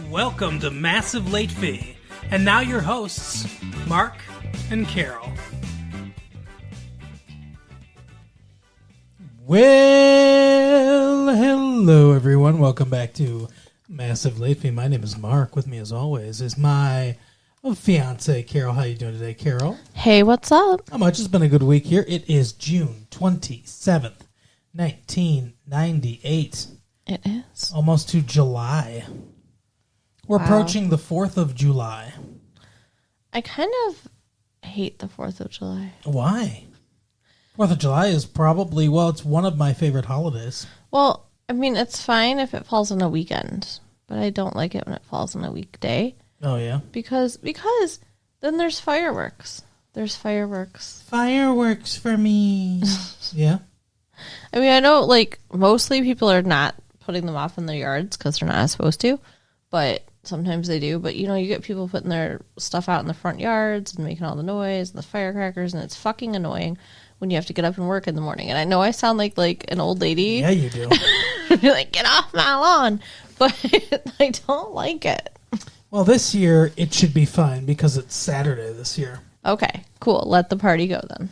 Welcome to Massive Late Fee. And now your hosts, Mark and Carol. Well, hello everyone. Welcome back to Massive Late Fee. My name is Mark. With me as always is my fiance, Carol. How you doing today, Carol? Hey, what's up? How much? It's been a good week here. It is June 27th, 1998. It is. Almost to July. We're approaching the 4th of July. I kind of hate the 4th of July. Why? 4th of July is probably, well, it's one of my favorite holidays. Well, I mean, it's fine if it falls on a weekend, but I don't like it when it falls on a weekday. Oh, yeah? Because then there's fireworks. There's fireworks. Fireworks for me. Yeah? I mean, I know, like, mostly people are not putting them off in their yards because they're not supposed to, but sometimes they do. But, you know, you get people putting their stuff out in the front yards and making all the noise and the firecrackers, and it's fucking annoying when you have to get up and work in the morning. And I know I sound like an old lady. Yeah, you do. You're like, get off my lawn. But I don't like it. Well, this year it should be fine because it's Saturday this year. Okay, cool. Let the party go then.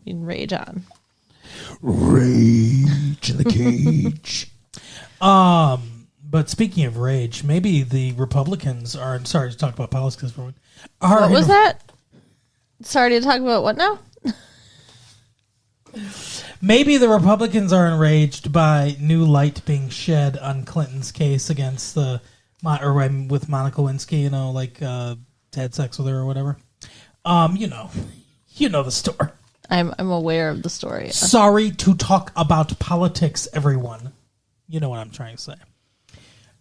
You can rage on. Rage in the cage. But speaking of rage, maybe the Republicans are. I'm sorry to talk about politics for a moment. What was that? Sorry to talk about what now? Maybe the Republicans are enraged by new light being shed on Clinton's case against with Monica Lewinsky. You know, had sex with her or whatever. You know the story. I'm aware of the story. Sorry to talk about politics, everyone. You know what I'm trying to say.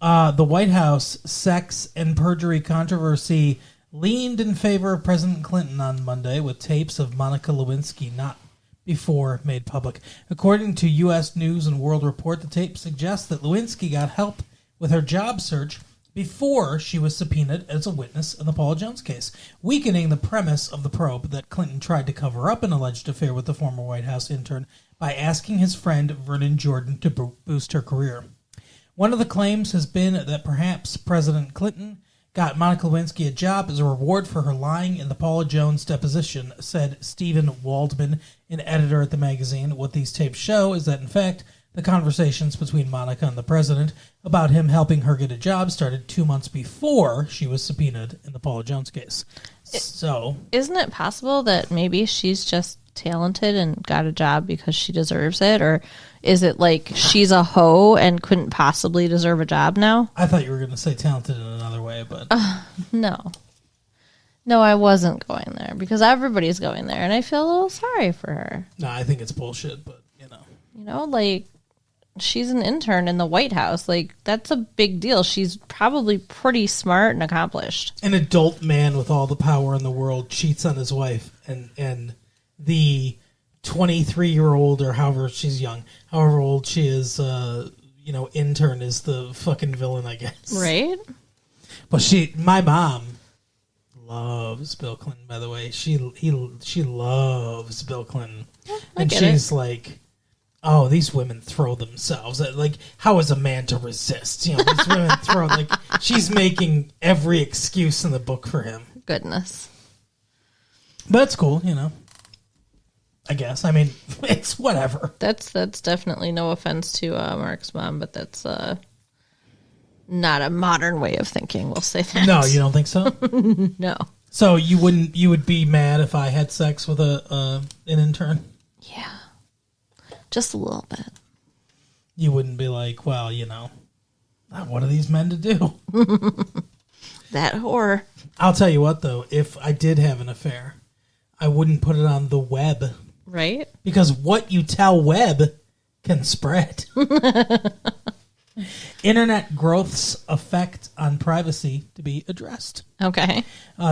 The White House sex and perjury controversy leaned in favor of President Clinton on Monday with tapes of Monica Lewinsky not before made public. According to U.S. News and World Report, the tape suggests that Lewinsky got help with her job search before she was subpoenaed as a witness in the Paula Jones case, weakening the premise of the probe that Clinton tried to cover up an alleged affair with the former White House intern by asking his friend Vernon Jordan to boost her career. One of the claims has been that perhaps President Clinton got Monica Lewinsky a job as a reward for her lying in the Paula Jones deposition, said Stephen Waldman, an editor at the magazine. What these tapes show is that, in fact, the conversations between Monica and the president about him helping her get a job started 2 months before she was subpoenaed in the Paula Jones case. Isn't it possible that maybe she's just talented and got a job because she deserves it? Or is it like she's a hoe and couldn't possibly deserve a job now? I thought you were going to say talented in another way, but... No, I wasn't going there because everybody's going there, and I feel a little sorry for her. No, I think it's bullshit, but, she's an intern in the White House. That's a big deal. She's probably pretty smart and accomplished. An adult man with all the power in the world cheats on his wife, and the 23-year-old, or however old she is, intern is the fucking villain, I guess. Right? But my mom loves Bill Clinton, by the way. She loves Bill Clinton. And she's like, oh, these women throw themselves. How is a man to resist? These women throw, she's making every excuse in the book for him. Goodness. But it's cool, I guess. I mean, it's whatever. That's definitely no offense to Mark's mom, but that's not a modern way of thinking. We'll say that. No, you don't think so? No. So you would be mad if I had sex with an intern? Yeah. Just a little bit. You wouldn't be like, well, what are these men to do? That whore. I'll tell you what, though. If I did have an affair, I wouldn't put it on the web. Right? Because what you tell web can spread. Internet growth's effect on privacy to be addressed. Okay.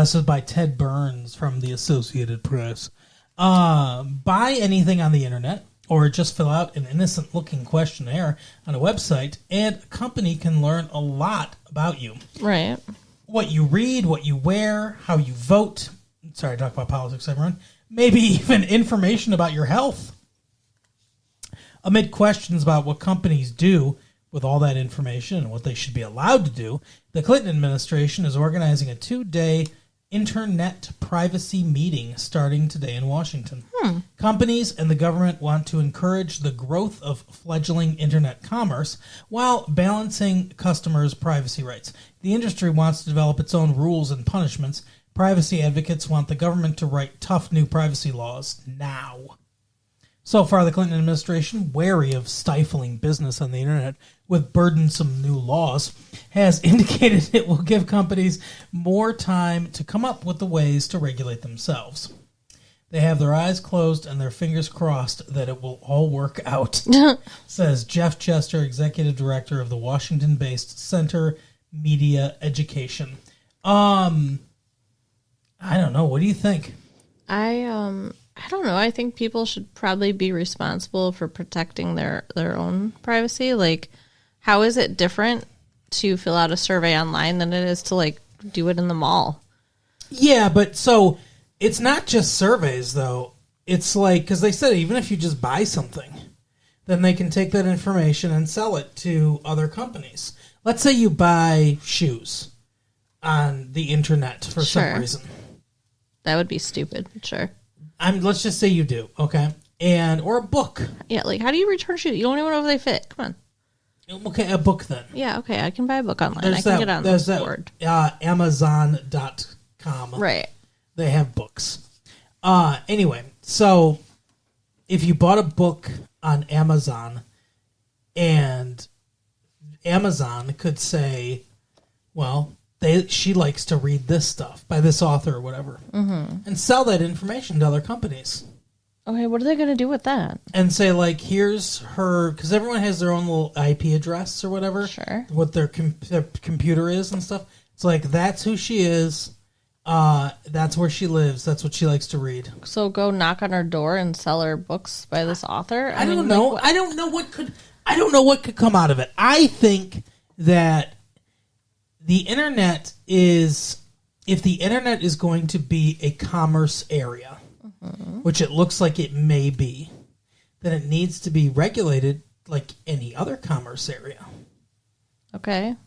So by Ted Burns from the Associated Press. Buy anything on the internet, or just fill out an innocent-looking questionnaire on a website, and a company can learn a lot about you. Right. What you read, what you wear, how you vote. Sorry to talk about politics, everyone. Maybe even information about your health. Amid questions about what companies do with all that information and what they should be allowed to do, the Clinton administration is organizing a 2-day internet privacy meeting starting today in Washington. Companies and the government want to encourage the growth of fledgling internet commerce while balancing customers' privacy rights. The industry wants to develop its own rules and punishments. Privacy advocates want the government to write tough new privacy laws now. So far, the Clinton administration, wary of stifling business on the internet with burdensome new laws, has indicated it will give companies more time to come up with the ways to regulate themselves. They have their eyes closed and their fingers crossed that it will all work out, says Jeff Chester, executive director of the Washington-based Center Media Education. I don't know. What do you think? I don't know. I think people should probably be responsible for protecting their own privacy. Like, how is it different to fill out a survey online than it is to, like, do it in the mall? Yeah, but so it's not just surveys, though. It's like, because they said even if you just buy something, then they can take that information and sell it to other companies. Let's say you buy shoes on the internet for some reason. That would be stupid, sure. Let's just say you do, okay? Or a book. Yeah, like, how do you return shoes? You don't even know if they fit. Come on. Okay, a book then. Yeah, okay, I can buy a book online. I can get on the board. Amazon.com. Right. They have books. Anyway, so if you bought a book on Amazon and Amazon could say, well, she likes to read this stuff by this author or whatever, and sell that information to other companies. Okay, what are they going to do with that? And say, like, here's her, because everyone has their own little IP address or whatever. Sure. What their computer is and stuff. It's like, that's who she is. That's where she lives. That's what she likes to read. So go knock on her door and sell her books by this author? I don't know. I don't know what could come out of it. I think that the internet is, if the internet is going to be a commerce area, which it looks like it may be, then it needs to be regulated like any other commerce area. Okay.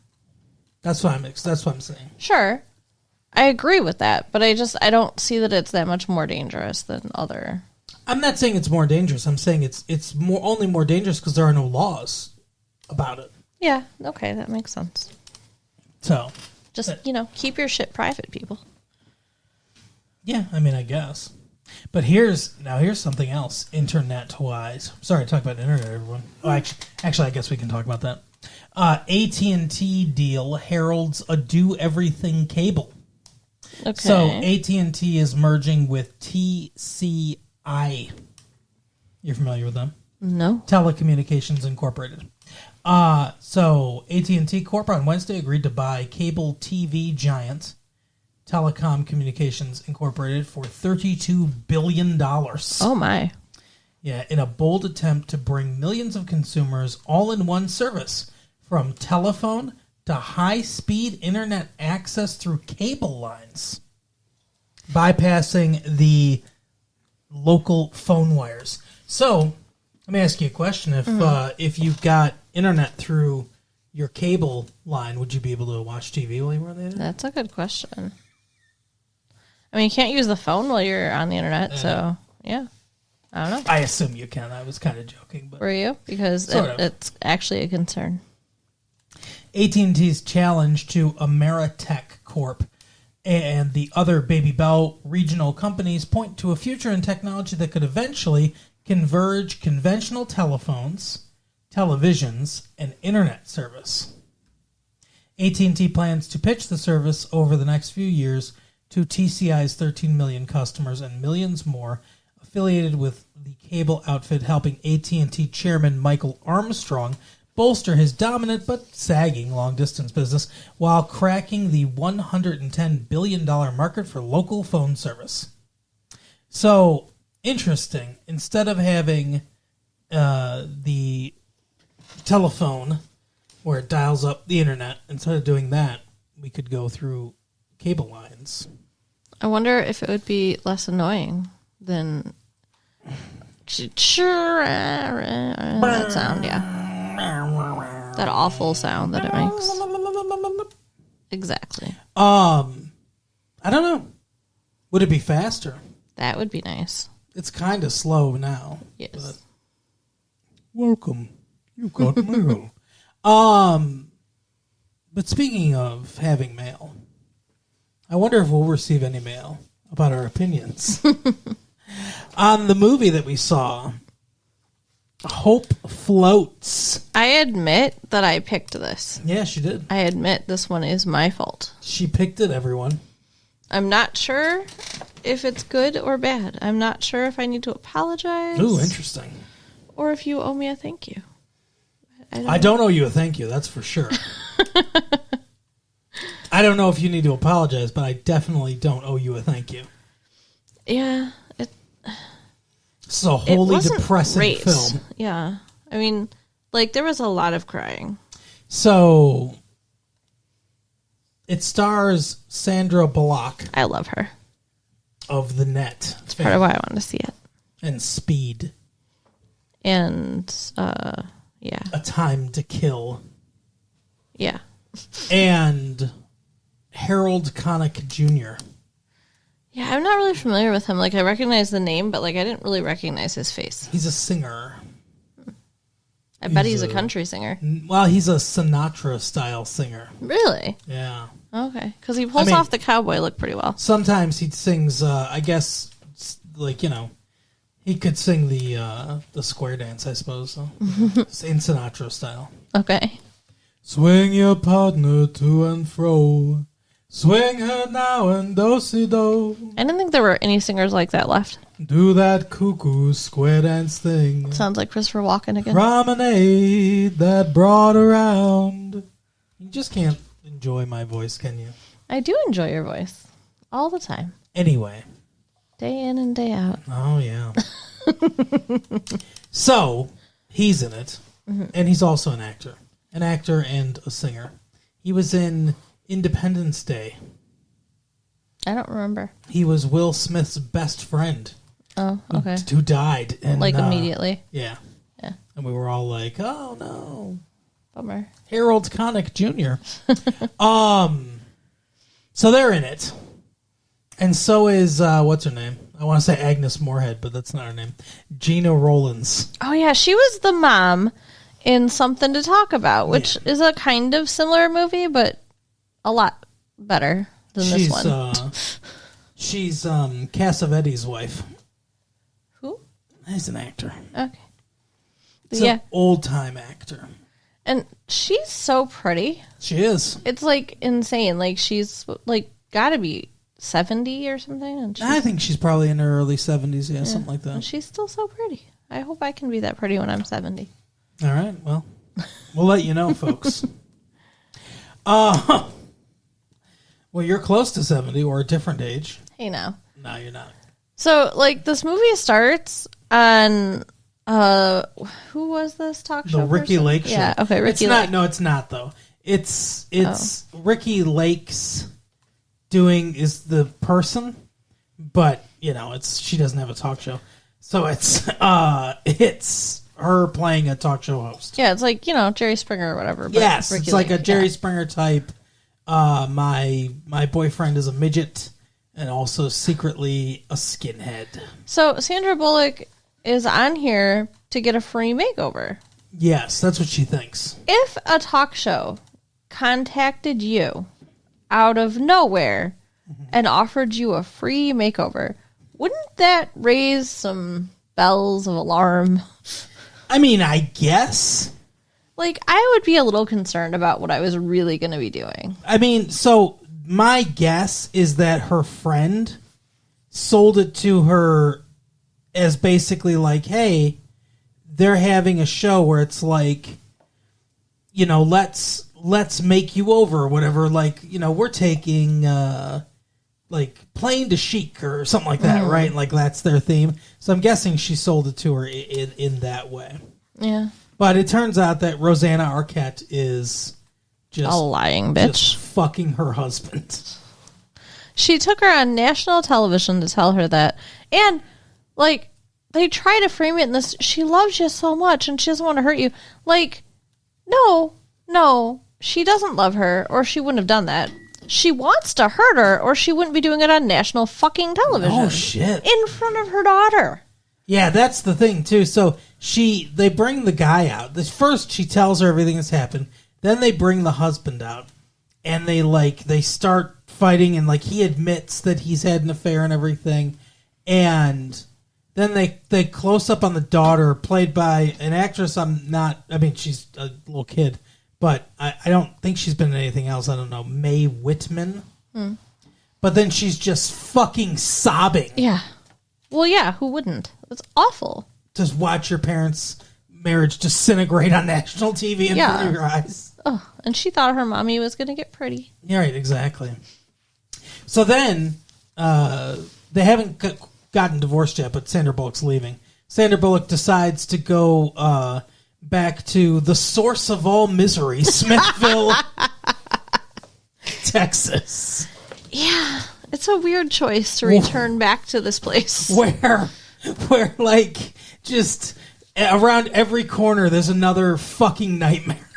That's what I'm saying. Sure. I agree with that, but I don't see that it's that much more dangerous than other. I'm not saying it's more dangerous. I'm saying it's only more dangerous because there are no laws about it. Yeah, okay, that makes sense. So, just, keep your shit private, people. Yeah, I mean, I guess. But here's something else, internet-wise. Sorry to talk about internet, everyone. Oh, actually, I guess we can talk about that. AT&T deal heralds a do-everything cable. Okay. So AT&T is merging with TCI. You're familiar with them? No. Telecommunications Incorporated. So AT&T Corp on Wednesday agreed to buy cable TV giant Telecom Communications Incorporated for $32 billion. Oh, my. Yeah, in a bold attempt to bring millions of consumers all in one service, from telephone to high-speed internet access through cable lines, bypassing the local phone wires. So, let me ask you a question. If you've got internet through your cable line, would you be able to watch TV while you were on the internet? That's a good question. I mean, you can't use the phone while you're on the internet, so, yeah. I don't know. I assume you can. I was kind of joking. But were you? Because it's actually a concern. AT&T's challenge to Ameritech Corp and the other Baby Bell regional companies point to a future in technology that could eventually converge conventional telephones, televisions, and internet service. AT&T plans to pitch the service over the next few years to TCI's 13 million customers and millions more affiliated with the cable outfit, helping AT&T chairman Michael Armstrong bolster his dominant but sagging long-distance business while cracking the $110 billion market for local phone service. So, interesting. Instead of having the telephone where it dials up the internet, instead of doing that, we could go through cable lines. I wonder if it would be less annoying than that sound, yeah. That awful sound that it makes. Exactly. I don't know. Would it be faster? That would be nice. It's kind of slow now. Yes. But welcome. You got mail. But speaking of having mail, I wonder if we'll receive any mail about our opinions on the movie that we saw, Hope Floats. I admit that I picked this. Yeah, she did. I admit this one is my fault. She picked it, everyone. I'm not sure if it's good or bad. I'm not sure if I need to apologize. Ooh, interesting. Or if you owe me a thank you. I don't owe you a thank you, that's for sure. I don't know if you need to apologize, but I definitely don't owe you a thank you. Yeah. It's a wholly depressing great. film. Yeah. I mean, like, there was a lot of crying. So, it stars Sandra Bullock I love her. of The Net. That's part of why I wanted to see it. And Speed. And, yeah. A Time to Kill. Yeah. And Harold Connick Jr. Yeah, I'm not really familiar with him. Like, I recognize the name, but, like, I didn't really recognize his face. He's a singer. I bet he's a country singer. Well, he's a Sinatra-style singer. Really? Yeah. Okay. Because he pulls off the cowboy look pretty well. Sometimes he sings, I guess, like, you know, he could sing the square dance, I suppose, so. In Sinatra style. Okay. Swing your partner to and fro. Swing her now and do-si-do. I didn't think there were any singers like that left. Do that cuckoo square dance thing. Sounds like Christopher Walken again. Promenade that broad around. You just can't enjoy my voice, can you? I do enjoy your voice. All the time. Anyway. Day in and day out. Oh, yeah. So, he's in it. Mm-hmm. And he's also an actor. An actor and a singer. He was in Independence Day. I don't remember. He was Will Smith's best friend. Oh, okay. Who died. And, like immediately. Yeah. Yeah. And we were all like, oh, no. Bummer. Harold Connick Jr. So they're in it. And so is, what's her name? I want to say Agnes Moorehead, but that's not her name. Gina Rollins. Oh, yeah. She was the mom in Something to Talk About, which is a kind of similar movie, but a lot better than this one. She's Cassavetes' wife. Who? He's an actor. Okay. It's yeah. an old-time actor. And she's so pretty. She is. It's, like, insane. Like, she's, like, gotta be 70 or something. And I think she's probably in her early 70s, yeah, something like that. And she's still so pretty. I hope I can be that pretty when I'm 70. All right, well, we'll let you know, folks. Well, you're close to 70 or a different age. Hey, now. No, you're not. So, like, this movie starts on, who was this talk show The Ricky person? Lake show. Yeah, okay, Ricky Lake. No, it's not, though. It's Ricky Lake's is the person, but, you know, she doesn't have a talk show. So it's her playing a talk show host. Yeah, it's like, you know, Jerry Springer or whatever. But Yes, Ricky it's like Lake, a Jerry Springer type. My boyfriend is a midget and also secretly a skinhead. So Sandra Bullock is on here to get a free makeover. Yes, that's what she thinks. If a talk show contacted you out of nowhere and offered you a free makeover, wouldn't that raise some bells of alarm? I mean, I guess. Like, I would be a little concerned about what I was really going to be doing. I mean, so my guess is that her friend sold it to her as basically like, hey, they're having a show where it's like, you know, let's make you over or whatever. Like, you know, we're taking like Plane to Chic or something like that, right? Like that's their theme. So I'm guessing she sold it to her in that way. Yeah. But it turns out that Rosanna Arquette is just a lying bitch. Just fucking her husband. She took her on national television to tell her that. And, like, they try to frame it in this, she loves you so much and she doesn't want to hurt you. Like, no, No, she doesn't love her, or she wouldn't have done that. She wants to hurt her, or she wouldn't be doing it on national fucking television. Oh, shit. In front of her daughter. Yeah, that's the thing, too. So they bring the guy out. First, she tells her everything that's happened. Then they bring the husband out. And they start fighting, and, he admits that he's had an affair and everything. And then they close up on the daughter, played by an actress she's a little kid. But I don't think she's been in anything else. I don't know. Mae Whitman. But then she's just fucking sobbing. Yeah. Well, yeah, who wouldn't? It's awful. Just watch your parents' marriage disintegrate on national TV in front of your eyes. Oh, and she thought her mommy was going to get pretty. Yeah, right, exactly. So then, they haven't gotten divorced yet, but Sandra Bullock's leaving. Sandra Bullock decides to go back to the source of all misery, Smithville, Texas. Yeah, it's a weird choice to return back to this place. Where just around every corner there's another fucking nightmare.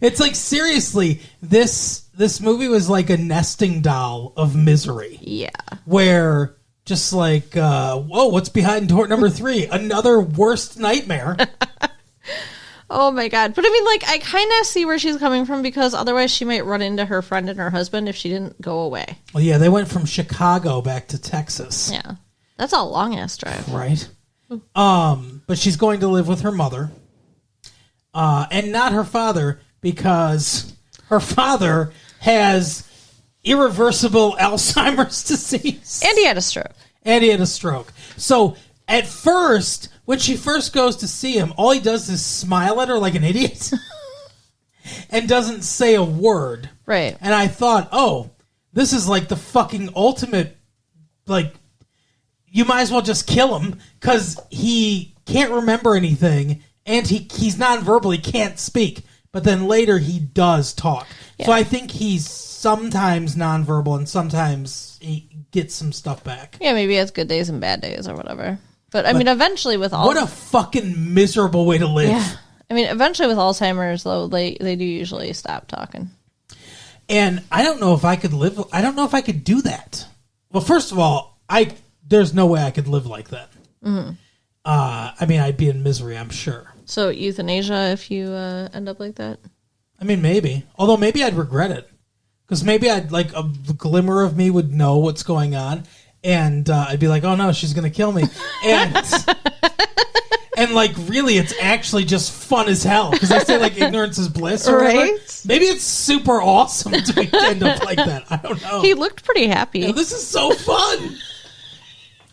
It's seriously, this movie was like a nesting doll of misery. Yeah. Where just whoa, what's behind door number 3? Another worst nightmare. Oh my God. But I kind of see where she's coming from, because otherwise she might run into her friend and her husband if she didn't go away. Well, yeah, they went from Chicago back to Texas. Yeah. That's a long ass drive. Right. But she's going to live with her mother. And not her father, because her father has irreversible Alzheimer's disease. And he had a stroke. So at first, when she first goes to see him, all he does is smile at her like an idiot and doesn't say a word. Right. And I thought, oh, this is the fucking ultimate, you might as well just kill him, because he can't remember anything, and he's nonverbal, he can't speak. But then later he does talk. Yeah. So I think he's sometimes nonverbal and sometimes he gets some stuff back. Yeah, maybe he has good days and bad days or whatever. But eventually with all... What a fucking miserable way to live. Yeah. Eventually with Alzheimer's, though, they do usually stop talking. And I don't know if I could do that. Well, first of all, there's no way I could live like that. Mm-hmm. I'd be in misery, I'm sure. So euthanasia if you end up like that? Maybe. Although maybe I'd regret it. Because maybe a glimmer of me would know what's going on. And I'd be like, oh no, she's going to kill me. And really, it's actually just fun as hell. Because I say ignorance is bliss or whatever. Right? Maybe it's super awesome to end up like that. I don't know. He looked pretty happy. Yeah, this is so fun.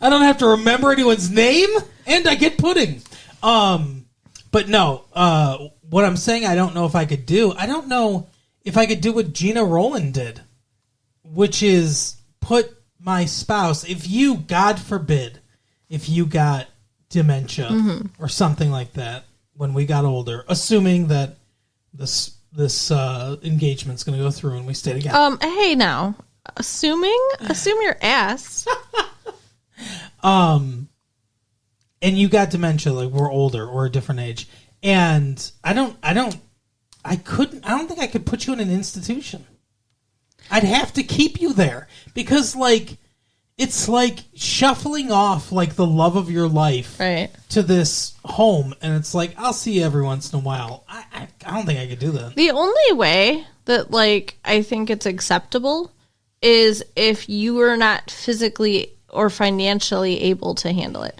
I don't have to remember anyone's name, and I get pudding. But no, what I'm saying I don't know if I could do, I don't know if I could do what Gina Rowland did, which is put my spouse, if you, God forbid, if you got dementia or something like that when we got older, assuming that this engagement's going to go through and we stay together. Hey now, assume your ass. And you got dementia, we're older or a different age, and I don't think I could put you in an institution. I'd have to keep you there because it's shuffling off the love of your life right to this home, and it's I'll see you every once in a while. I don't think I could do that. The only way that I think it's acceptable is if you were not physically or financially able to handle it.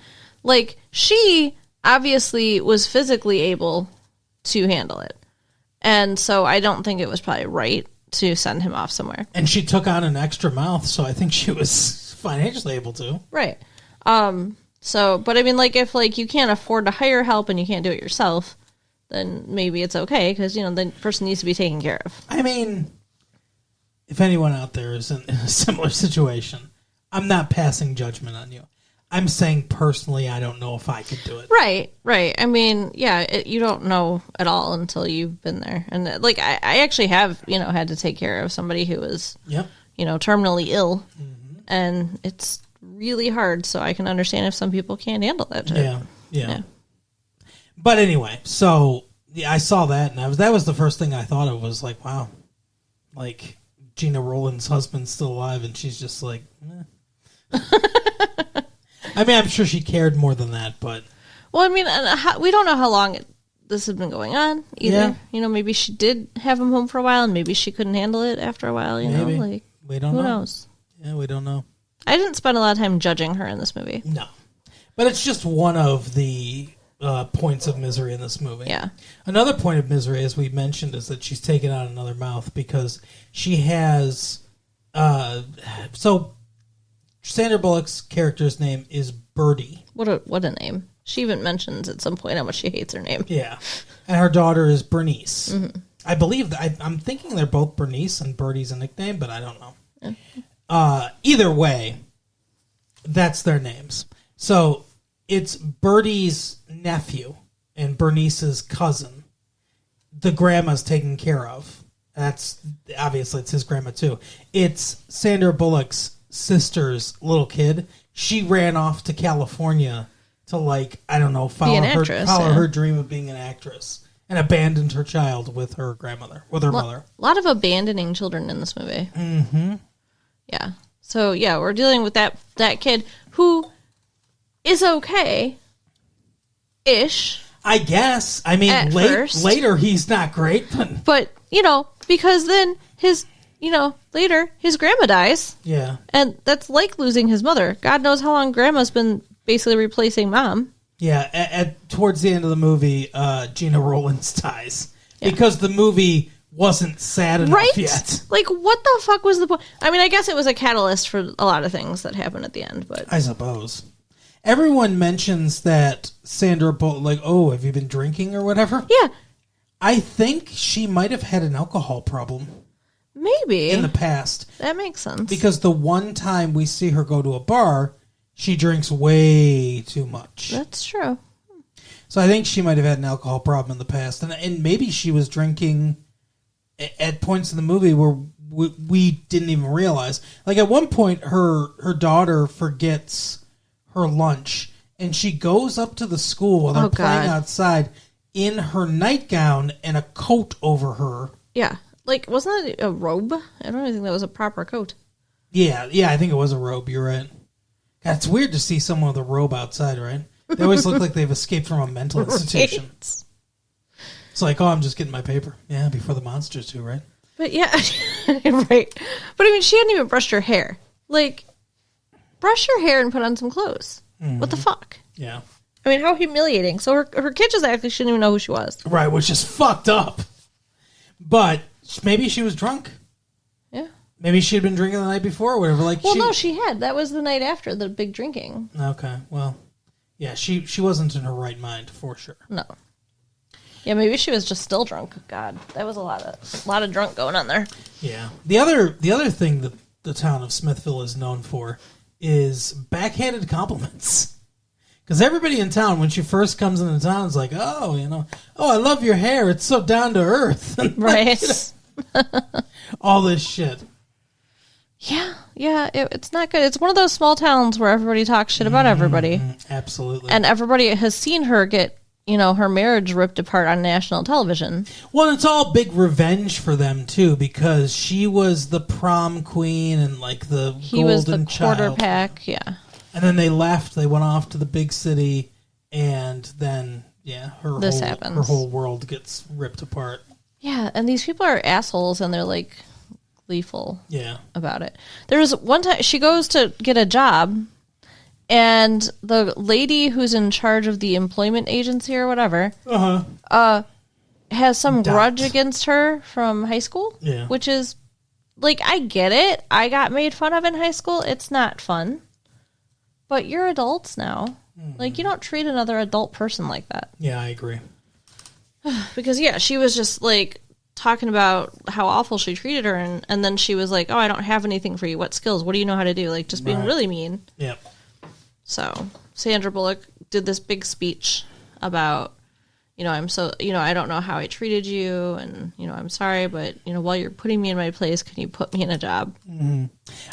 She obviously was physically able to handle it. And so I don't think it was probably right to send him off somewhere. And she took on an extra mouth, so I think she was financially able to. Right. But if you can't afford to hire help and you can't do it yourself, then maybe it's okay because, the person needs to be taken care of. If anyone out there is in a similar situation, I'm not passing judgment on you. I'm saying personally, I don't know if I could do it. Right. You don't know at all until you've been there. And I actually have, had to take care of somebody who was, terminally ill. Mm-hmm. And it's really hard. So I can understand if some people can't handle that. Yeah. But anyway, so Yeah, I saw that, and that was the first thing I thought of. Was like, wow, like Gina Rowland's husband's still alive, and she's just like, eh. I mean, I'm sure she cared more than that, but Well, I mean, we don't know how long this has been going on either. Yeah. You know, maybe she did have him home for a while, and maybe she couldn't handle it after a while. You Maybe. know, like we don't who know. knows? Yeah, we don't know. I didn't spend a lot of time judging her in this movie. No, but it's just one of the points of misery in this movie. Yeah. Another point of misery, as we mentioned, is that she's taken on another mouth because she has. So, Sandra Bullock's character's name is Birdie. What a name. She even mentions at some point how much she hates her name. Yeah, and her daughter is Bernice. Mm-hmm. I believe that I'm thinking they're both Bernice, and Birdie's a nickname, but I don't know. Yeah. Either way, that's their names. So it's Birdie's nephew and Bernice's cousin. The grandma's taken care of. That's obviously it's his grandma too. It's Sandra Bullock's sister's little kid. She ran off to California to follow her dream of being an actress, and abandoned her child with her grandmother, with her mother. A lot of abandoning children in this movie. Mm-hmm. Yeah. So yeah, we're dealing with that kid who is okay-ish. I guess. I mean, At first. later he's not great, but But, because then later his grandma dies, yeah. and that's like losing his mother. God knows how long grandma's been basically replacing mom. Yeah, towards the end of the movie, Gina Rowlands dies. Because the movie wasn't sad enough yet. Like, what the fuck was the point? I mean, I guess it was a catalyst for a lot of things that happened at the end, but... I suppose. Everyone mentions that Sandra Bullock, have you been drinking or whatever? Yeah, I think she might have had an alcohol problem maybe. in the past. That makes sense. Because the one time we see her go to a bar, she drinks way too much. That's true. So I think she might have had an alcohol problem in the past. And maybe she was drinking at points in the movie where we didn't even realize. Like at one point, her daughter forgets her lunch, and she goes up to the school while they're playing outside in her nightgown and a coat over her. Yeah. Like, wasn't that a robe? I don't even think that was a proper coat. Yeah, I think it was a robe. You're right. God, it's weird to see someone with a robe outside, right? They always look like they've escaped from a mental institution. Right. It's like, I'm just getting my paper. Yeah, before the monsters do, right? But yeah, right. But I mean, she hadn't even brushed her hair. Like, brush your hair and put on some clothes. Mm-hmm. What the fuck? Yeah. I mean, how humiliating. So her kid just actually shouldn't even know who she was. Right, which is fucked up. But maybe she was drunk. Yeah. Maybe she had been drinking the night before or whatever. No, she had. That was the night after the big drinking. Okay, well, yeah, she wasn't in her right mind for sure. No. Yeah, maybe she was just still drunk. God, that was a lot of drunk going on there. Yeah. The other thing that the town of Smithville is known for is backhanded compliments. Because everybody in town, when she first comes into town, is like, oh, I love your hair. It's so down to earth. Right. All this shit. Yeah, it's not good. It's one of those small towns where everybody talks shit about everybody. Absolutely. And everybody has seen her get, her marriage ripped apart on national television. Well, it's all big revenge for them, too, because she was the prom queen and, the He was the golden child. quarterback, yeah. And then they left. They went off to the big city, and then, her whole world gets ripped apart. Yeah, and these people are assholes, and they're, gleeful about it. There was one time she goes to get a job, and the lady who's in charge of the employment agency or whatever has some grudge against her from high school, which is, I get it. I got made fun of in high school. It's not fun. But you're adults now. You don't treat another adult person like that. Yeah, I agree. Because, she was just, talking about how awful she treated her, and then she was like, I don't have anything for you. What skills? What do you know how to do? Just being really mean. Yep. So, Sandra Bullock did this big speech about, I'm so, I don't know how I treated you, and, I'm sorry, but, while you're putting me in my place, can you put me in a job? Mm-hmm.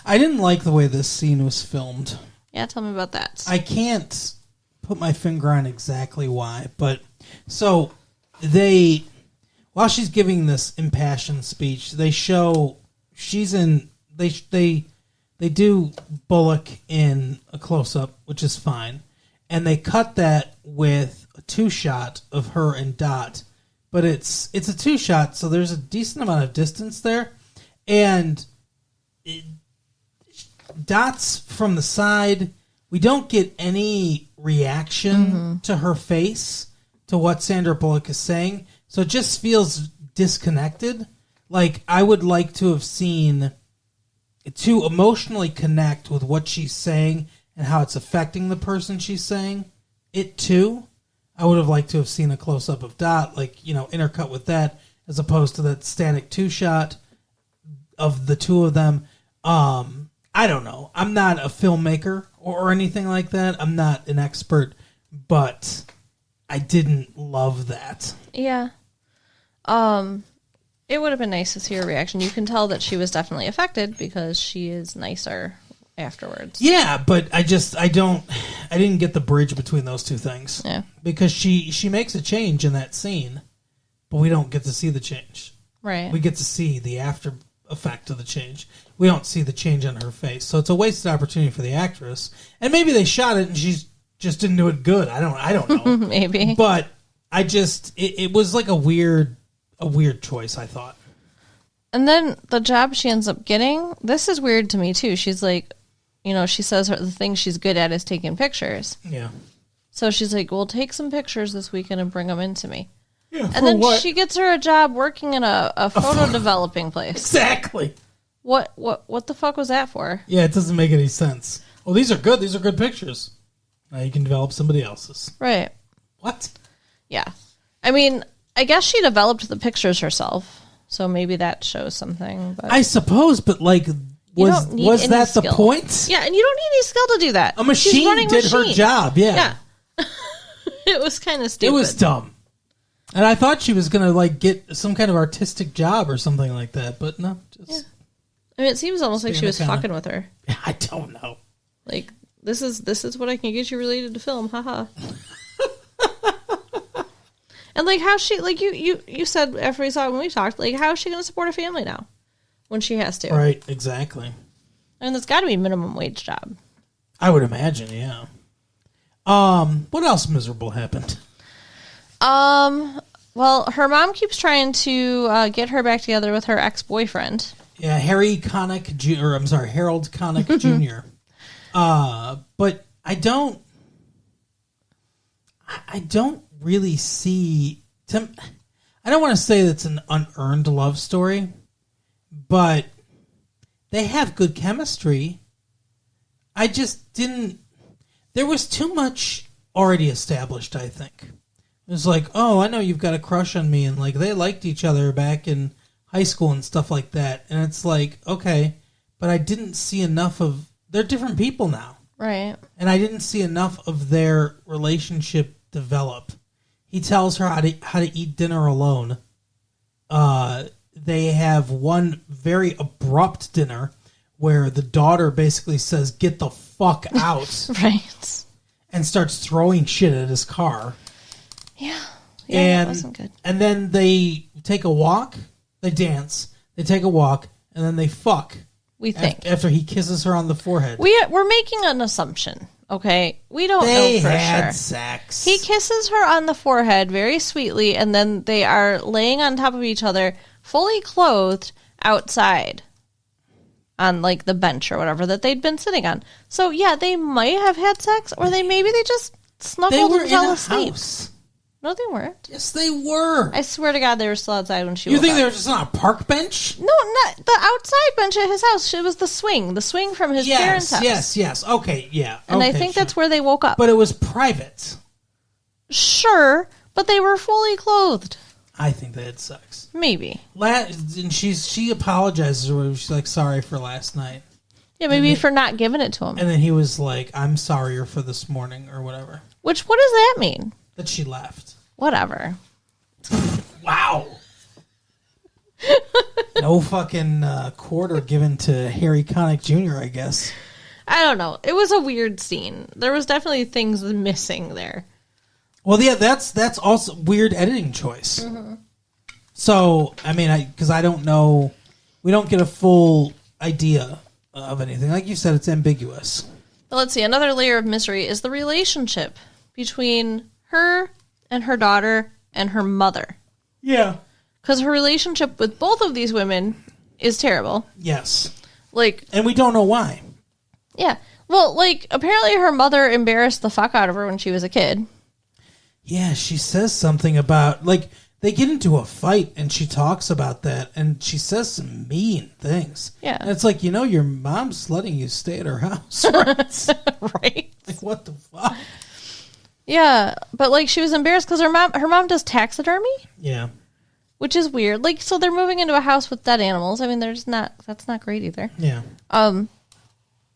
I didn't like the way this scene was filmed. Yeah, tell me about that. I can't put my finger on exactly why, but so while she's giving this impassioned speech, they show she's in. They do Bullock in a close up, which is fine, and they cut that with a 2-shot of her and Dot, but it's a 2-shot, so there's a decent amount of distance there, and Dot's from the side. We don't get any reaction to her face to what Sandra Bullock is saying, so it just feels disconnected. Like, I would like to have seen, to emotionally connect with what she's saying and how it's affecting the person she's saying it to. I would have liked to have seen a close-up of Dot, like, you know, intercut with that, as opposed to that static 2-shot of the two of them. I don't know. I'm not a filmmaker or anything like that. I'm not an expert, but I didn't love that. Yeah. It would have been nice to see her reaction. You can tell that she was definitely affected because she is nicer afterwards. Yeah, but I didn't get the bridge between those two things. Yeah. Because she makes a change in that scene, but we don't get to see the change. Right. We get to see the after effect of the change. We don't see the change on her face. So it's a wasted opportunity for the actress. And maybe they shot it and she's just didn't do it good. I don't know. Maybe. But I just it was like a weird choice, I thought. And then the job she ends up getting, this is weird to me too. She's like, you know, she says the thing she's good at is taking pictures. Yeah. So she's like, well, take some pictures this weekend and bring them into me. Yeah, and then she gets her a job working in a photo developing place. Exactly. What the fuck was that for? Yeah, it doesn't make any sense. Oh, these are good. These are good pictures. Now you can develop somebody else's. Right. What? Yeah. I mean, I guess she developed the pictures herself, so maybe that shows something. But I suppose, but like, was that skill. the point? Yeah, and you don't need any skill to do that. A machine did her job, yeah. It was kind of stupid. It was dumb. And I thought she was going to like get some kind of artistic job or something like that, but no. Just I mean, it seems almost like she was fucking with her. I don't know. Like, this is what I can get you related to film, haha. And like how she, like you said after we saw it when we talked, like how is she going to support a family now when she has to? Right, exactly. And it's got to be a minimum wage job. I would imagine, yeah. What else miserable happened? Well, her mom keeps trying to get her back together with her ex-boyfriend. Yeah, Harold Connick Jr. But I don't really see. I don't want to say that's an unearned love story, but they have good chemistry. I just didn't. There was too much already established, I think. It was like, oh, I know you've got a crush on me, and like they liked each other back in high school and stuff like that. And it's like, okay, but I didn't see enough of. They're different people now, right? And I didn't see enough of their relationship develop. He tells her how to eat dinner alone. They have one very abrupt dinner where the daughter basically says, "Get the fuck out," right, and starts throwing shit at his car. Yeah, and that wasn't good. And then they take a walk, they dance, they take a walk, and then they fuck. We think after he kisses her on the forehead. We're making an assumption, okay? We don't know for had sure. Sex. He kisses her on the forehead very sweetly, and then they are laying on top of each other, fully clothed, outside on like the bench or whatever that they'd been sitting on. So yeah, they might have had sex, or they just snuggled and fell asleep. House. No, they weren't. Yes, they were. I swear to God, they were still outside when she You woke think up. they were just on a park bench? No, not the outside bench at his house. It was the swing from his parents' house. Yes. Okay, yeah. And okay, I think that's where they woke up. But it was private. Sure, but they were fully clothed. I think they had sex. Maybe. And she apologizes to him. She's like, sorry for last night. Yeah, maybe for not giving it to him. And then he was like, I'm sorrier for this morning or whatever. What does that mean? That she left. Whatever. Wow. No fucking quarter given to Harry Connick Jr., I guess. I don't know. It was a weird scene. There was definitely things missing there. Well, yeah, that's also weird editing choice. So, I mean, because I don't know, we don't get a full idea of anything. Like you said, it's ambiguous. But let's see. Another layer of misery is the relationship between her and her daughter and her mother. Yeah. Because her relationship with both of these women is terrible. Yes. Like, And we don't know why. yeah. Well, like, apparently her mother embarrassed the fuck out of her when she was a kid. Yeah, she says something about, like, they get into a fight and she talks about that and she says some mean things. Yeah. And it's like, your mom's letting you stay at her house, right? Right? Like, what the fuck? Yeah. But, like, she was embarrassed because her mom does taxidermy, Yeah. which is weird. Like, so they're moving into a house with dead animals. I mean, that's not great either. Yeah.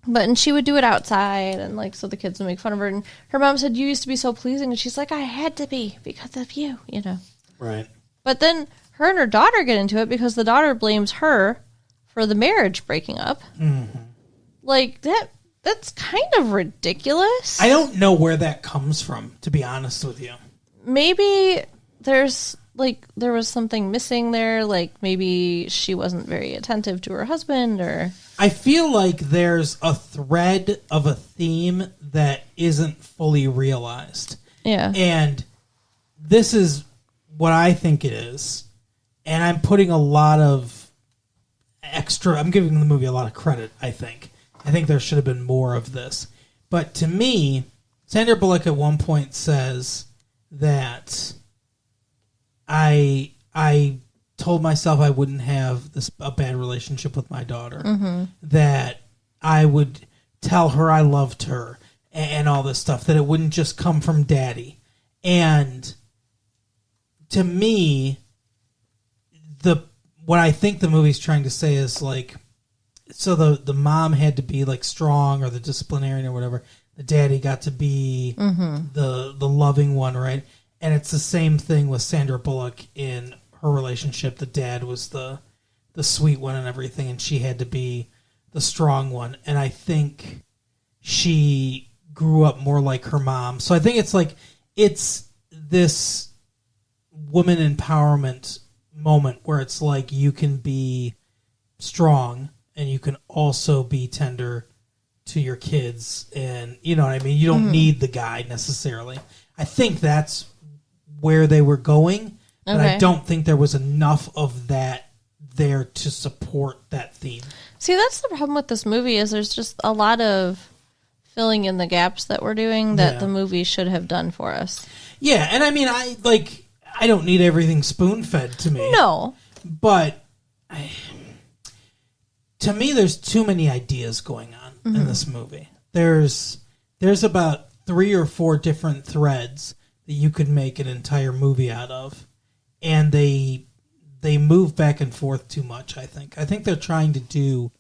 And she would do it outside, and like, so the kids would make fun of her. And her mom said, "You used to be so pleasing," and she's like, "I had to be because of you," Right. But then her and her daughter get into it because the daughter blames her for the marriage breaking up. Mm-hmm. Like that's kind of ridiculous. I don't know where that comes from, to be honest with you. Maybe there was something missing there. Like maybe she wasn't very attentive to her husband, or I feel like there's a thread of a theme that isn't fully realized. yeah. And this is what I think it is. And I'm putting a lot of I'm giving the movie a lot of credit, I think. I think there should have been more of this. But to me, Sandra Bullock at one point says that I told myself I wouldn't have a bad relationship with my daughter. That I would tell her I loved her and all this stuff. That it wouldn't just come from daddy. And to me, what I think the movie's trying to say is like, so the mom had to be like strong or the disciplinarian or whatever. The daddy got to be the loving one, right? And it's the same thing with Sandra Bullock in her relationship. The dad was the sweet one and everything, and she had to be the strong one. And I think she grew up more like her mom. So I think it's this woman empowerment moment where it's like you can be strong and you can also be tender to your kids, and you know what I mean? You don't need the guy necessarily. I think that's where they were going, but I don't think there was enough of that there to support that theme. See, that's the problem with this movie is there's just a lot of filling in the gaps that we're doing that the movie should have done for us. Yeah, and I mean, I don't need everything spoon-fed to me. No. But to me, there's too many ideas going on in this movie. There's about 3 or 4 different threads that you could make an entire movie out of, and they move back and forth too much. I think they're trying to do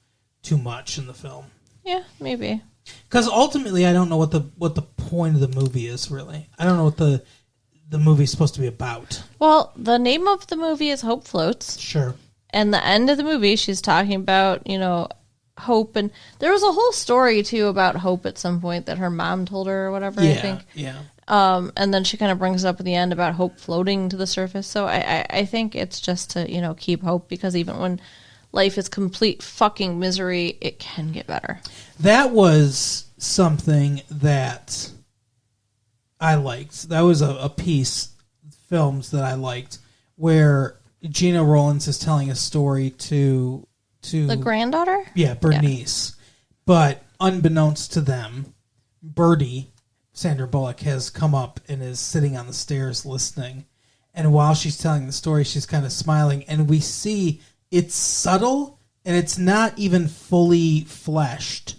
too much in the film. Yeah, maybe. Because ultimately, I don't know what the point of the movie is. Really, I don't know what the movie's supposed to be about. Well, the name of the movie is Hope Floats. Sure. And the end of the movie, she's talking about, hope. And there was a whole story, too, about hope at some point that her mom told her or whatever, I think. Yeah. And then she kind of brings up at the end about hope floating to the surface. So I think it's just to, keep hope, because even when life is complete fucking misery, it can get better. That was something that I liked. That was a piece, films that I liked, where Gina Rollins is telling a story to the granddaughter? Yeah, Bernice. Yeah. But unbeknownst to them, Birdie, Sandra Bullock, has come up and is sitting on the stairs listening. And while she's telling the story, she's kind of smiling. And we see it's subtle and it's not even fully fleshed.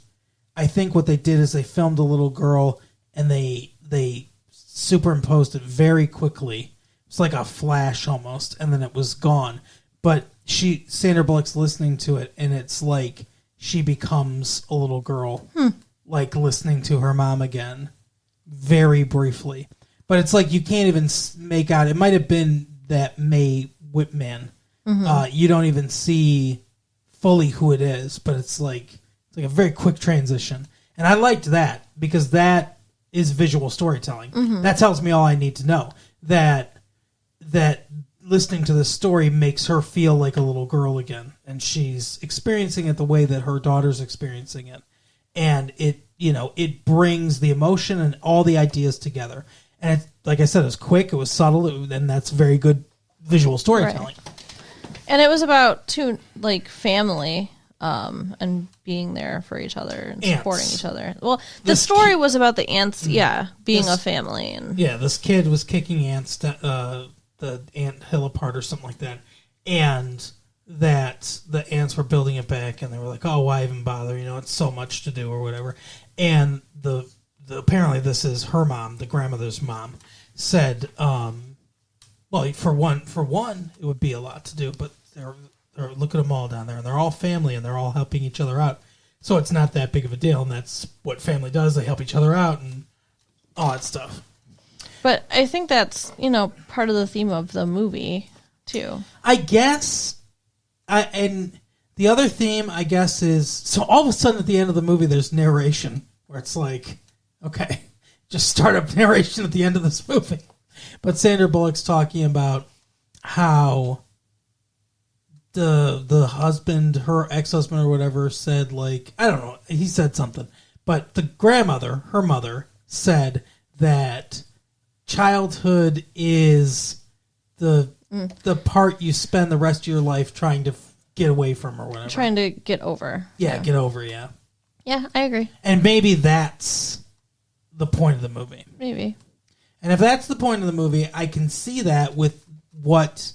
I think what they did is they filmed a little girl and they superimposed it very quickly. It's like a flash almost, and then it was gone. But Sandra Bullock's listening to it, and it's like she becomes a little girl, like listening to her mom again, very briefly. But it's like you can't even make out. It might have been that Mae Whitman. You don't even see fully who it is, but it's like a very quick transition, and I liked that because that is visual storytelling. That tells me all I need to know. That listening to this story makes her feel like a little girl again, and she's experiencing it the way that her daughter's experiencing it, and it brings the emotion and all the ideas together. And it, like I said, it was quick, it was subtle, and that's very good visual storytelling. Right. And it was about family, and being there for each other and supporting each other. Well, the story was about the ants, being a family, and this kid was kicking ants, the ant hill apart or something like that, and that the ants were building it back, and they were like, "Oh, why even bother? It's so much to do," or whatever. And the apparently this is her mom, the grandmother's mom, said, well, for one, it would be a lot to do, but they're look at them all down there, and they're all family, and they're all helping each other out. So it's not that big of a deal, and that's what family does. They help each other out and all that stuff. But I think that's, part of the theme of the movie, too. I guess. And the other theme, I guess, is... So all of a sudden at the end of the movie, there's narration, where it's like, okay, just start up narration at the end of this movie. But Sandra Bullock's talking about how the husband, her ex-husband or whatever, said, like... I don't know, he said something. But the grandmother, her mother, said that... childhood is the part you spend the rest of your life trying to get away from or whatever. Trying to get over. Yeah, get over, yeah. Yeah, I agree. And maybe that's the point of the movie. Maybe. And if that's the point of the movie, I can see that with what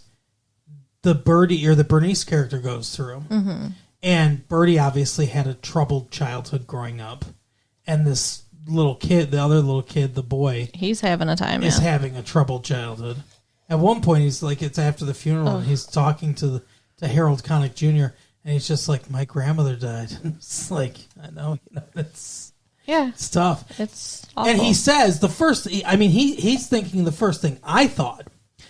the Birdie or the Bernice character goes through. Mm-hmm. And Birdie obviously had a troubled childhood growing up. And this little kid, the other little kid, the boy, he's having a time. Is having a troubled childhood. At one point, he's like, it's after the funeral, and he's talking to Harold Connick Jr., and he's just like, my grandmother died. It's like, I know, it's tough. It's awful. And he says he's thinking the first thing I thought,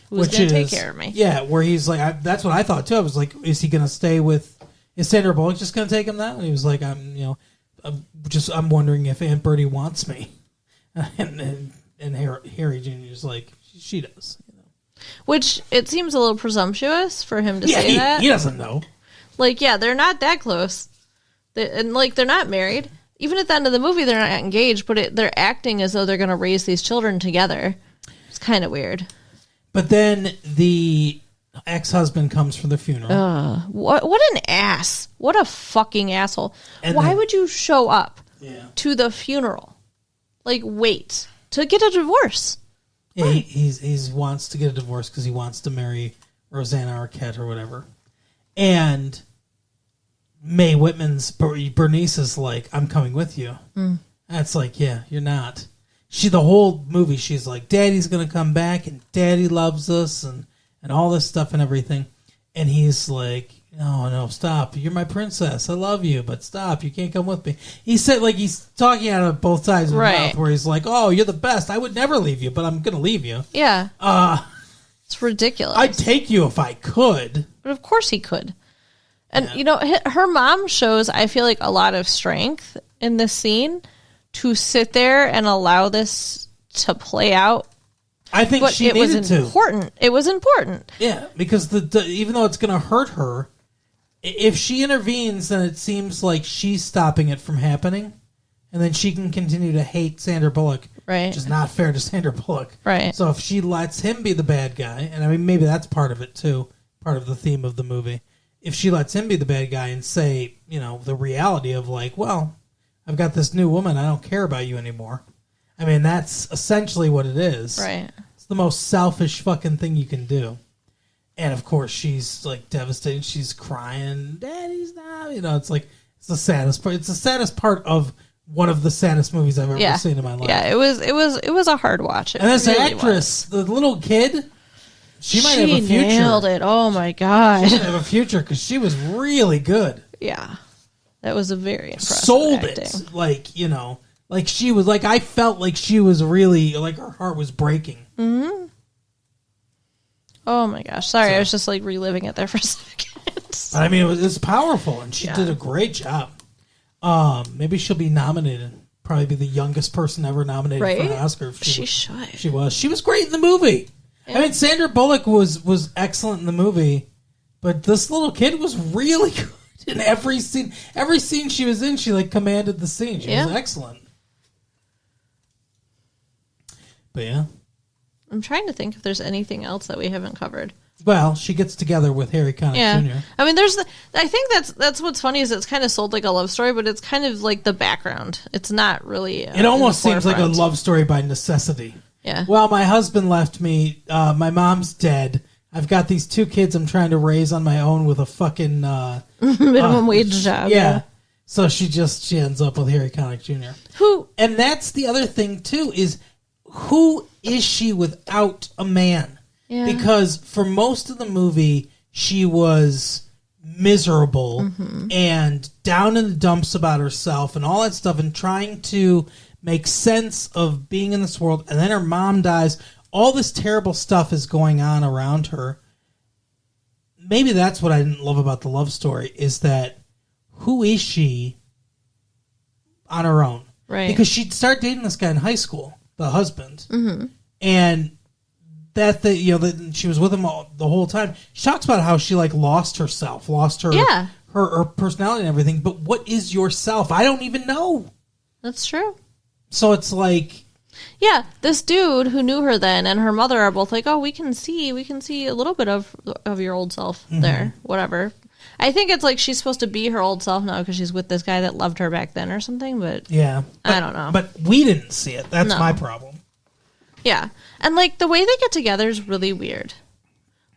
who's going to take care of me? Yeah, where he's like, that's what I thought too. I was like, is he going to stay with? Is Sandra Bullock just going to take him now? And he was like, I'm wondering if Aunt Birdie wants me, and Harry Jr. is like, she does, Which it seems a little presumptuous for him to say that. He doesn't know. They're not that close, they're not married. Even at the end of the movie, they're not engaged, but they're acting as though they're going to raise these children together. It's kind of weird. But then the ex-husband comes for the funeral. What an ass. What a fucking asshole. And why would you show up to the funeral? Wait to get a divorce. Yeah, he wants to get a divorce because he wants to marry Rosanna Arquette or whatever. And Mae Whitman's Bernice is like, I'm coming with you. And it's like, yeah, you're not. The whole movie, she's like, Daddy's going to come back and Daddy loves us and all this stuff and everything. And he's like, no, stop. You're my princess. I love you, but stop. You can't come with me. He said, he's talking out of both sides of his mouth, where he's like, oh, you're the best. I would never leave you, but I'm going to leave you. Yeah. It's ridiculous. I'd take you if I could. But of course he could. And, her mom shows, I feel like, a lot of strength in this scene to sit there and allow this to play out. I think she needed to. It was important. Yeah, because even though it's going to hurt her, if she intervenes, then it seems like she's stopping it from happening, and then she can continue to hate Sandra Bullock, right? Which is not fair to Sandra Bullock, right? So if she lets him be the bad guy, and maybe that's part of it too, part of the theme of the movie. If she lets him be the bad guy and say, the reality of well, I've got this new woman, I don't care about you anymore. That's essentially what it is. Right. It's the most selfish fucking thing you can do. And of course, she's devastated. She's crying. Daddy's not. It's the saddest part. It's the saddest part of one of the saddest movies I've ever seen in my life. Yeah, it was a hard watch. And this actress, the little kid, she might have a future. She nailed it. Oh my god. She might have a future because she was really good. Yeah, that was a very impressive. Sold acting. it, she was I felt like she was really her heart was breaking. Mm-hmm. Oh my gosh! Sorry, I was just reliving it there for a second. But it was powerful, and she did a great job. Maybe she'll be nominated probably be the youngest person ever nominated for an Right? Oscar. If She should. She was. She was great in the movie. Yeah. I mean, Sandra Bullock was excellent in the movie, but this little kid was really good in every scene. Every scene she was in, she like commanded the scene. She was excellent. But yeah. I'm trying to think if there's anything else that we haven't covered. Well, she gets together with Harry Connick Jr. I mean, I think that's what's funny is it's kind of sold like a love story, but it's kind of like the background. It's not really. It almost in the seems like a forefront. love story by necessity. Yeah. Well, my husband left me. My mom's dead. I've got these 2 kids I'm trying to raise on my own with a fucking Minimum wage job. Yeah. So she ends up with Harry Connick Jr. Who? And that's the other thing too is who is she without a man? Yeah. Because for most of the movie she was miserable and down in the dumps about herself and all that stuff and trying to make sense of being in this world, and then her mom dies. All this terrible stuff is going on around her. Maybe that's what I didn't love about the love story is that who is she on her own? Right. Because she'd start dating this guy in high school, the husband, and that she was with him the whole time. She talks about how she like lost herself, lost her her personality and everything. But what is yourself? I don't even know. That's true. So it's like, Yeah, this dude who knew her then and her mother are both like, oh, we can see a little bit of your old self there, whatever. I think it's like she's supposed to be her old self now because she's with this guy that loved her back then or something, but yeah, I don't know. But we didn't see it. That's No. my problem. Yeah, and like the way they get together is really weird.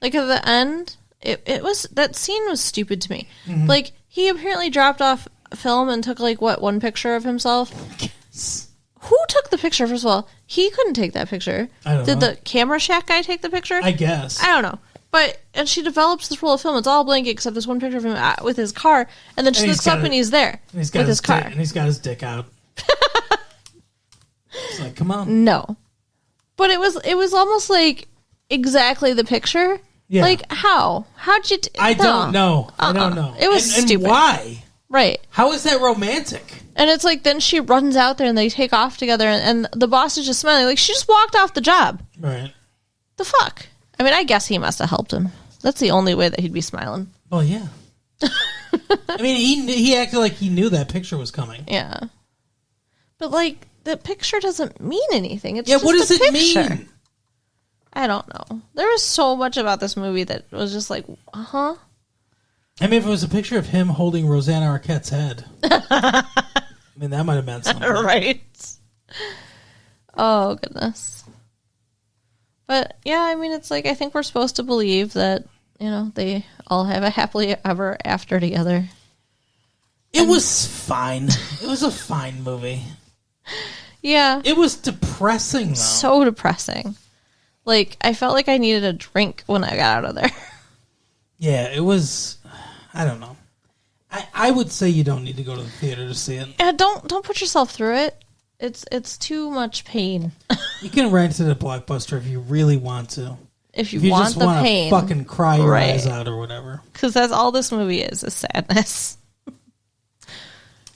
Like at the end, it was that scene was stupid to me. Like he apparently dropped off film and took like one picture of himself. Who took the picture? First of all, he couldn't take that picture. I don't Did know. the camera shack guy take the picture? I guess. I don't know. But and she develops this roll of film. It's all blank except this one picture of him with his car, and then she And he's looks up got and he's there And he's got with his car. and he's got his dick out. It's like, come on. No, but it was almost like exactly the picture. Yeah. Like how? How'd you? I don't know. I don't know. It was and stupid. Why? Right. How is that romantic? And it's like then she runs out there and they take off together, and the boss is just smiling like she just walked off the job. Right. The fuck? I mean, I guess he must have helped him. That's the only way that he'd be smiling. Well, yeah. I mean, he acted like he knew that picture was coming. Yeah. But like the picture doesn't mean anything. It's Yeah, just what does a it picture. mean? I don't know. There was so much about this movie that was just like, huh? I mean, if it was a picture of him holding Rosanna Arquette's head, I mean, that might have meant something. Right. Oh, goodness. But, yeah, I mean, it's like, I think we're supposed to believe that, you know, they all have a happily ever after together. It was fine. It was a fine movie. Yeah. It was depressing, though. So depressing. Like, I felt like I needed a drink when I got out of there. Yeah, it was. I don't know. I would say you don't need to go to the theater to see it. Yeah, don't put yourself through it. It's too much pain. You can rent it at Blockbuster if you really want to. If you If you want just the want pain. to fucking cry your Right. eyes out or whatever. Because that's all this movie is sadness.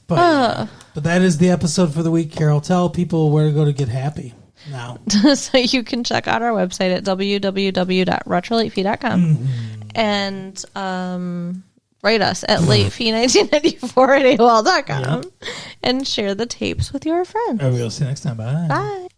But that is the episode for the week, Carol. Tell people where to go to get happy now. So you can check out our website at www.retrolatefee.com and write us at latefee1994 at AOL.com and share the tapes with your friends. All right, we'll see you next time. Bye. Bye.